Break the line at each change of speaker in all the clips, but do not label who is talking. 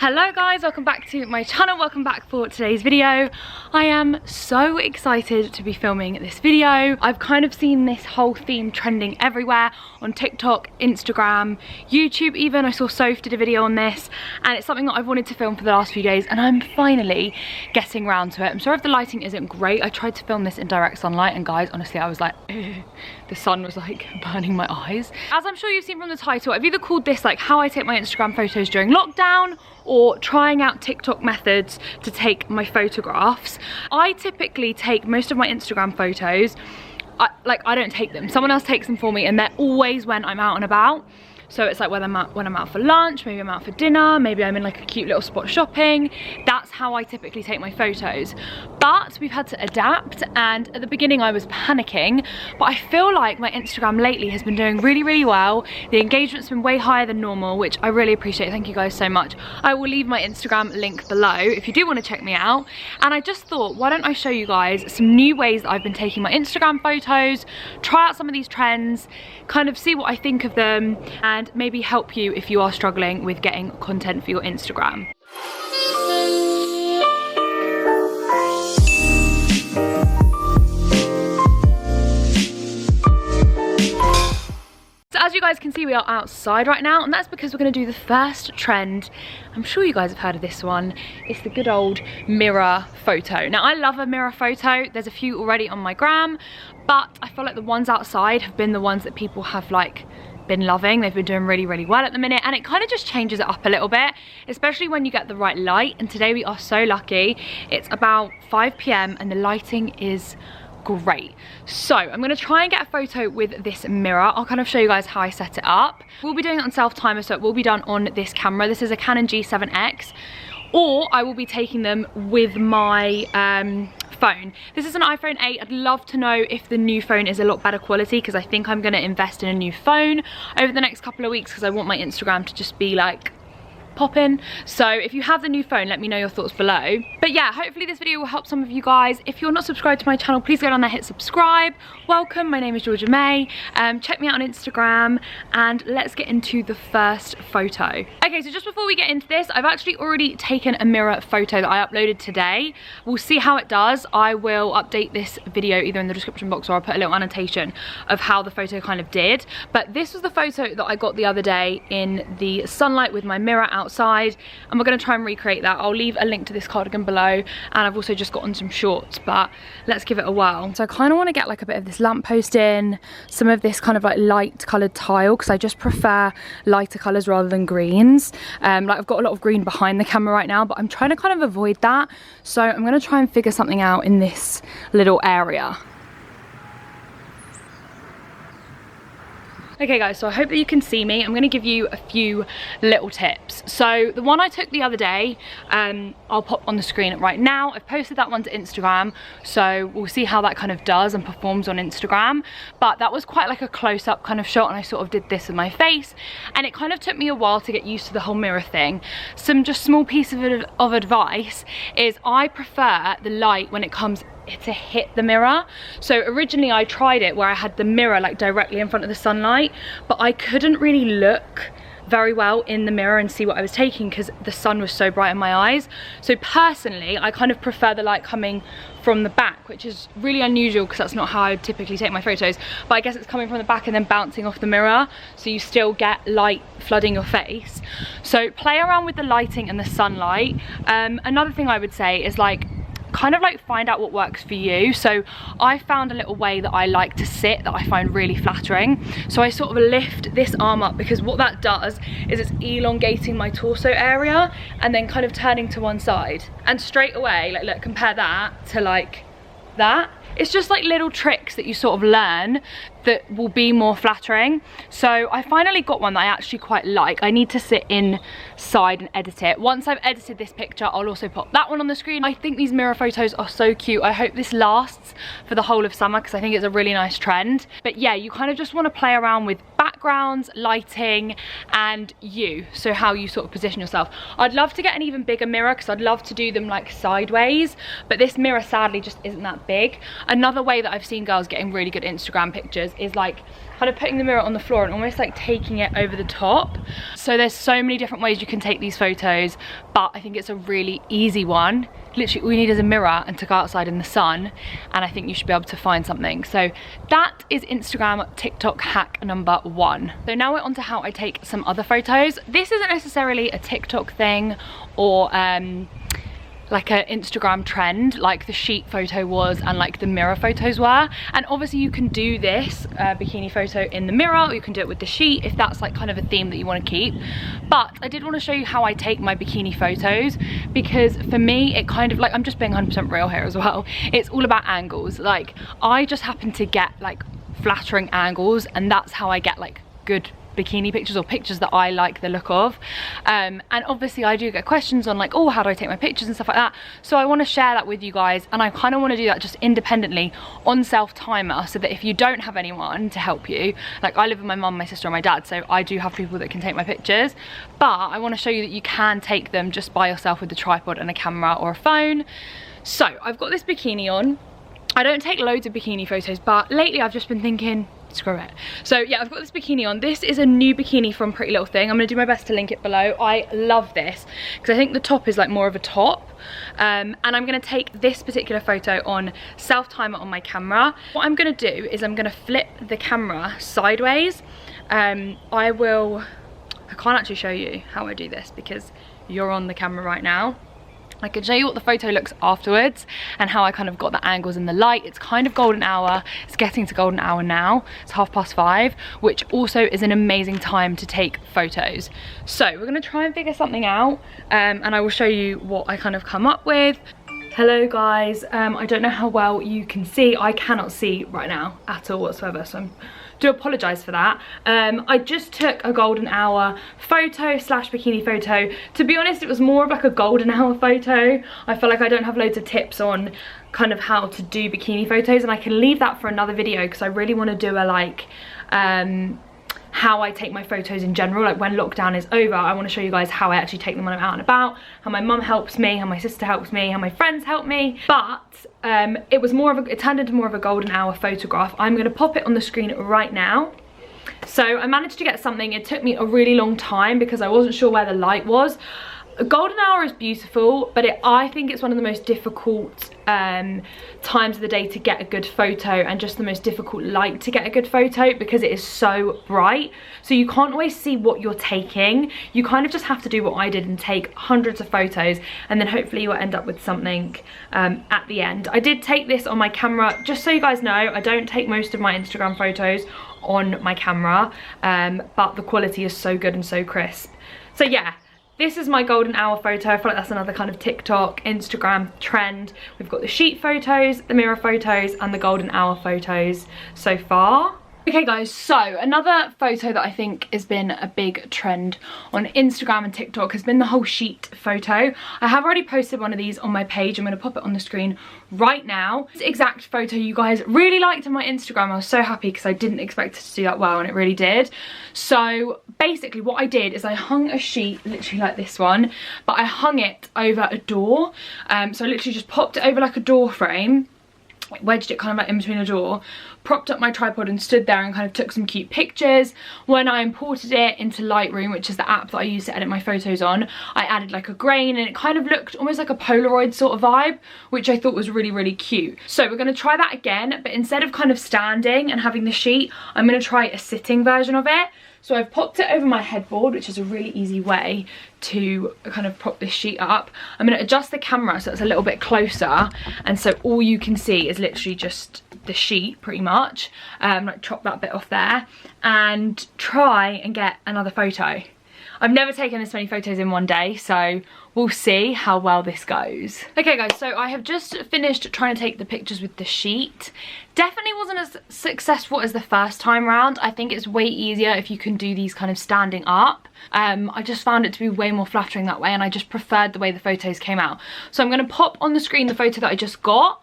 Hello guys, welcome back to my channel, welcome back for today's video. I am so excited to be filming this video. I've kind of seen this whole theme trending everywhere on TikTok, Instagram, YouTube even. I saw Soph did a video on this and it's something that I've wanted to film for the last few days and I'm finally getting around to it. I'm sorry if the lighting isn't great. I tried to film this in direct sunlight and guys, honestly I was like, the sun was like burning my eyes. As I'm sure you've seen from the title, I've either called this like how I take my Instagram photos during lockdown or trying out TikTok methods to take my photographs. I typically take most of my Instagram photos, I don't take them, someone else takes them for me and they're always when I'm out and about. So it's like when I'm out for lunch, maybe I'm out for dinner, maybe I'm in like a cute little spot shopping. That's how I typically take my photos. But we've had to adapt and at the beginning I was panicking, but I feel like my Instagram lately has been doing really, really well. The engagement's been way higher than normal, which I really appreciate. Thank you guys so much. I will leave my Instagram link below if you do want to check me out. And I just thought, why don't I show you guys some new ways that I've been taking my Instagram photos, try out some of these trends, kind of see what I think of them, and maybe help you if you are struggling with getting content for your Instagram. So as you guys can see, we are outside right now and that's because we're going to do the first trend. I'm sure you guys have heard of this one. It's the good old mirror photo. Now I love a mirror photo. There's a few already on my gram, but I feel like the ones outside have been the ones that people have like been loving. They've been doing really, really well at the minute and it kind of just changes it up a little bit, especially when you get the right light. And today we are so lucky. It's about 5 PM and the lighting is great. So I'm going to try and get a photo with this mirror. I'll kind of show you guys how I set it up. We'll be doing it on self-timer, so it will be done on this camera. This is a Canon G7X, or I will be taking them with my phone. This is an iPhone 8. I'd love to know if the new phone is a lot better quality because I think I'm going to invest in a new phone over the next couple of weeks because I want my Instagram to just be like poppin'. So if you have the new phone, let me know your thoughts below. But yeah, hopefully this video will help some of you guys. If you're not subscribed to my channel, please go down there, hit subscribe. Welcome, my name is Georgia May. Check me out on Instagram and let's get into the first photo. Okay, so just before we get into this, I've actually already taken a mirror photo that I uploaded today. We'll see how it does. I will update this video either in the description box or I'll put a little annotation of how the photo kind of did. But this was the photo that I got the other day in the sunlight with my mirror outside, and we're going to try and recreate that. I'll leave a link to this cardigan below and I've also just gotten some shorts, but let's give it a whirl. So I kind of want to get like a bit of this lamppost in, some of this kind of like light coloured tile because I just prefer lighter colours rather than greens. Like I've got a lot of green behind the camera right now, but I'm trying to kind of avoid that. So I'm going to try and figure something out in this little area. Okay guys, so I hope that you can see me. I'm going to give you a few little tips. So the one I took the other day, I'll pop on the screen right now. I've posted that one to Instagram, so we'll see how that kind of does and performs on Instagram. But that was quite like a close-up kind of shot and I sort of did this with my face and it kind of took me a while to get used to the whole mirror thing. Some just small piece of advice is I prefer the light when it comes to hit the mirror. So originally I tried it where I had the mirror like directly in front of the sunlight, but I couldn't really look very well in the mirror and see what I was taking because the sun was so bright in my eyes. So personally I kind of prefer the light coming from the back, which is really unusual because that's not how I would typically take my photos, but I guess it's coming from the back and then bouncing off the mirror, so you still get light flooding your face. So play around with the lighting and the sunlight. Another thing I would say is like kind of like find out what works for you. So I found a little way that I like to sit that I find really flattering. So I sort of lift this arm up because what that does is it's elongating my torso area and then kind of turning to one side. And straight away, like look, compare that to like that. It's just like little tricks that you sort of learn that will be more flattering. So I finally got one that I actually quite like. I need to sit inside and edit it. Once I've edited this picture, I'll also pop that one on the screen. I think these mirror photos are so cute. I hope this lasts for the whole of summer because I think it's a really nice trend. But yeah, you kind of just want to play around with backgrounds, lighting, and you. So how you sort of position yourself. I'd love to get an even bigger mirror because I'd love to do them like sideways, but this mirror sadly just isn't that big. Another way that I've seen girls getting really good Instagram pictures is like kind of putting the mirror on the floor and almost like taking it over the top. So there's so many different ways you can take these photos, but I think it's a really easy one. Literally all you need is a mirror and to go outside in the sun, and I think you should be able to find something. So that is Instagram TikTok hack number 1. So now we're on to how I take some other photos. This isn't necessarily a TikTok thing or like an Instagram trend like the sheet photo was and like the mirror photos were. And obviously you can do this bikini photo in the mirror, or you can do it with the sheet if that's like kind of a theme that you want to keep. But I did want to show you how I take my bikini photos, because for me it kind of like, I'm just being 100% real here as well, it's all about angles. Like I just happen to get like flattering angles, and that's how I get like good bikini pictures, or pictures that I like the look of. And obviously I do get questions on like, oh, how do I take my pictures and stuff like that. So I want to share that with you guys, and I kind of want to do that just independently on self-timer, so that if you don't have anyone to help you, like I live with my mum, my sister and my dad, so I do have people that can take my pictures, but I want to show you that you can take them just by yourself with a tripod and a camera or a phone. So I've got this bikini on. I don't take loads of bikini photos, but lately I've just been thinking, screw it. So yeah, I've got this bikini on. This is a new bikini from Pretty Little Thing. I'm gonna do my best to link it below. I love this because I think the top is like more of a top. And I'm gonna take this particular photo on self-timer on my camera. What I'm gonna do is I'm gonna flip the camera sideways. I can't actually show you how I do this because you're on the camera right now. I can show you what the photo looks afterwards and how I kind of got the angles in the light. It's kind of golden hour. It's getting to golden hour now. It's 5:30, which also is an amazing time to take photos. So we're gonna try and figure something out, and I will show you what I kind of come up with. Hello guys, I don't know how well you can see. I cannot see right now at all whatsoever, so I do apologise for that. I just took a golden hour photo slash bikini photo. To be honest, it was more of like a golden hour photo. I feel like I don't have loads of tips on kind of how to do bikini photos, and I can leave that for another video because I really want to do a like how I take my photos in general. Like when lockdown is over, I want to show you guys how I actually take them when I'm out and about, how my mum helps me, how my sister helps me, how my friends help me. But it turned into more of a golden hour photograph. I'm going to pop it on the screen right now. So I managed to get something. It took me a really long time because I wasn't sure where the light was. A golden hour is beautiful, but I think it's one of the most difficult times of the day to get a good photo, and just the most difficult light to get a good photo because it is so bright. So you can't always see what you're taking. You kind of just have to do what I did and take hundreds of photos, and then hopefully you'll end up with something at the end. I did take this on my camera. Just so you guys know, I don't take most of my Instagram photos on my camera, but the quality is so good and so crisp. So yeah, this is my golden hour photo. I feel like that's another kind of TikTok, Instagram trend. We've got the sheet photos, the mirror photos, and the golden hour photos so far. Okay guys, so another photo that I think has been a big trend on Instagram and TikTok has been the whole sheet photo. I have already posted one of these on my page. I'm going to pop it on the screen right now. This exact photo you guys really liked on my Instagram. I was so happy because I didn't expect it to do that well, and it really did. So basically what I did is I hung a sheet literally like this one, but I hung it over a door. So I literally just popped it over like a door frame, wedged it kind of like in between a door, propped up my tripod and stood there and kind of took some cute pictures. When I imported it into Lightroom, which is the app that I use to edit my photos on, I added like a grain, and it kind of looked almost like a Polaroid sort of vibe, which I thought was really, really cute. So we're going to try that again, but instead of kind of standing and having the sheet, I'm going to try a sitting version of it. So I've popped it over my headboard, which is a really easy way to kind of prop this sheet up. I'm going to adjust the camera so it's a little bit closer, and so all you can see is literally just the sheet pretty much. Like chop that bit off there and try and get another photo. I've never taken this many photos in one day, so we'll see how well this goes. Okay guys, so I have just finished trying to take the pictures with the sheet. Definitely wasn't as successful as the first time round. I think it's way easier if you can do these kind of standing up. I just found it to be way more flattering that way, and I just preferred the way the photos came out. So I'm going to pop on the screen the photo that I just got.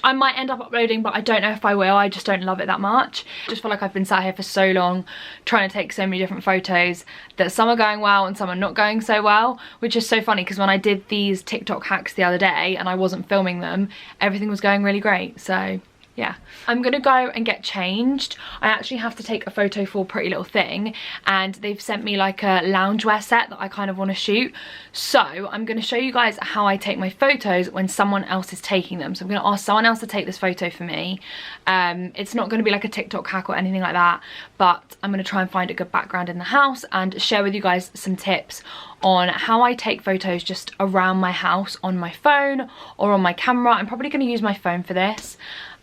I might end up uploading, but I don't know if I will. I just don't love it that much. I just feel like I've been sat here for so long trying to take so many different photos that some are going well and some are not going so well, which is so funny because when I did these TikTok hacks the other day and I wasn't filming them, everything was going really great. So Yeah, I'm gonna go and get changed. I actually have to take a photo for Pretty Little Thing, and they've sent me like a loungewear set that I kind of want to shoot. So I'm gonna show you guys how I take my photos when someone else is taking them. So I'm gonna ask someone else to take this photo for me. It's not gonna be like a TikTok hack or anything like that, but I'm gonna try and find a good background in the house and share with you guys some tips on how I take photos just around my house on my phone or on my camera. I'm probably gonna use my phone for this.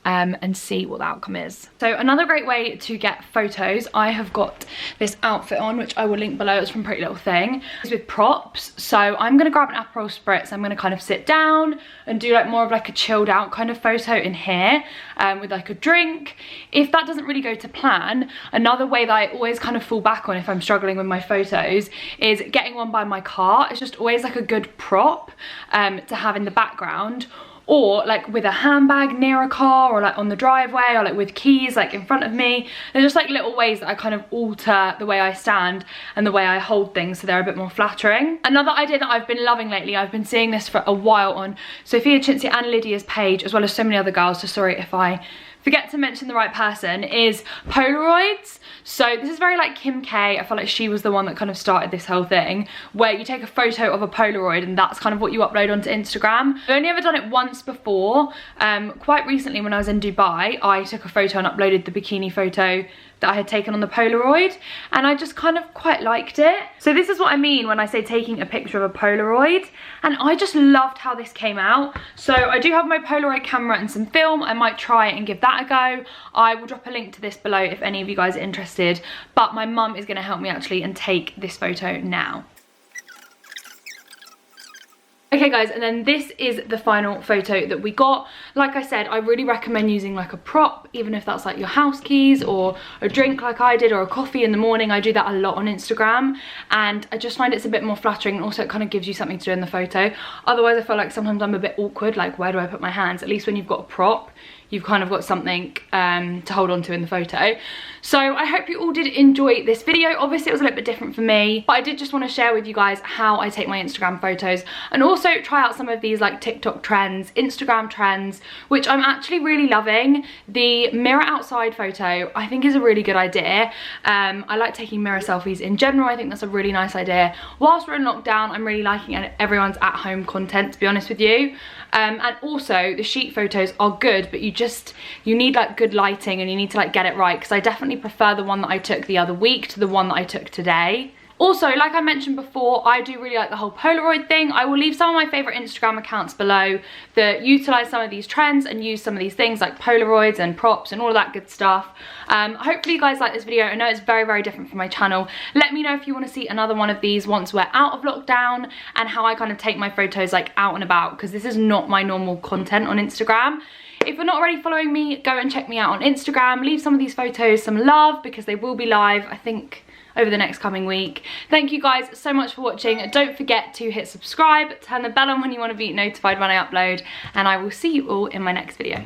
And see what the outcome is. So another great way to get photos, I have got this outfit on, which I will link below. It's from Pretty Little Thing. It's with props. So I'm gonna grab an Aperol Spritz. I'm gonna kind of sit down and do like more of like a chilled out kind of photo in here with like a drink. If that doesn't really go to plan, another way that I always kind of fall back on if I'm struggling with my photos is getting one by my car. It's just always like a good prop to have in the background, or like with a handbag near a car, or like on the driveway, or like with keys like in front of me. There's just like little ways that I kind of alter the way I stand and the way I hold things so they're a bit more flattering. Another idea that I've been loving lately, I've been seeing this for a while on Sophia Chintzia and Lydia's page, as well as so many other girls, so sorry if I forget to mention the right person, is Polaroids. So this is very like Kim K. I feel like she was the one that kind of started this whole thing, where you take a photo of a Polaroid and that's kind of what you upload onto Instagram. I've only ever done it once before. Quite recently when I was in Dubai, I took a photo and uploaded the bikini photo that I had taken on the Polaroid, and I just kind of quite liked it. So this is what I mean when I say taking a picture of a Polaroid, and I just loved how this came out. So I do have my Polaroid camera and some film. I might try and give that a go. I will drop a link to this below if any of you guys are interested, but my mum is going to help me actually and take this photo now. Okay guys, and then this is the final photo that we got. Like I said, I really recommend using like a prop, even if that's like your house keys or a drink like I did, or a coffee in the morning. I do that a lot on Instagram, and I just find it's a bit more flattering, and also it kind of gives you something to do in the photo. Otherwise I feel like sometimes I'm a bit awkward, like where do I put my hands? At least when you've got a prop, you've kind of got something to hold on to in the photo. So I hope you all did enjoy this video. Obviously it was a little bit different for me, but I did just want to share with you guys how I take my Instagram photos, and also try out some of these like TikTok trends, Instagram trends, which I'm actually really loving. The mirror outside photo I think is a really good idea. I like taking mirror selfies in general. I think that's a really nice idea. Whilst we're in lockdown, I'm really liking everyone's at home content, to be honest with you. And also the sheet photos are good, but you need like good lighting, and you need to like get it right, because I definitely prefer the one that I took the other week to the one that I took today. Also, like I mentioned before, I do really like the whole Polaroid thing. I will leave some of my favourite Instagram accounts below that utilise some of these trends and use some of these things like Polaroids and props and all of that good stuff. Hopefully you guys like this video. I know it's very, very different from my channel. Let me know if you want to see another one of these once we're out of lockdown, and how I kind of take my photos like out and about, because this is not my normal content on Instagram. If you're not already following me, go and check me out on Instagram. Leave some of these photos some love, because they will be live, I think, over the next coming week. Thank you guys so much for watching. Don't forget to hit subscribe, turn the bell on when you want to be notified when I upload, and I will see you all in my next video.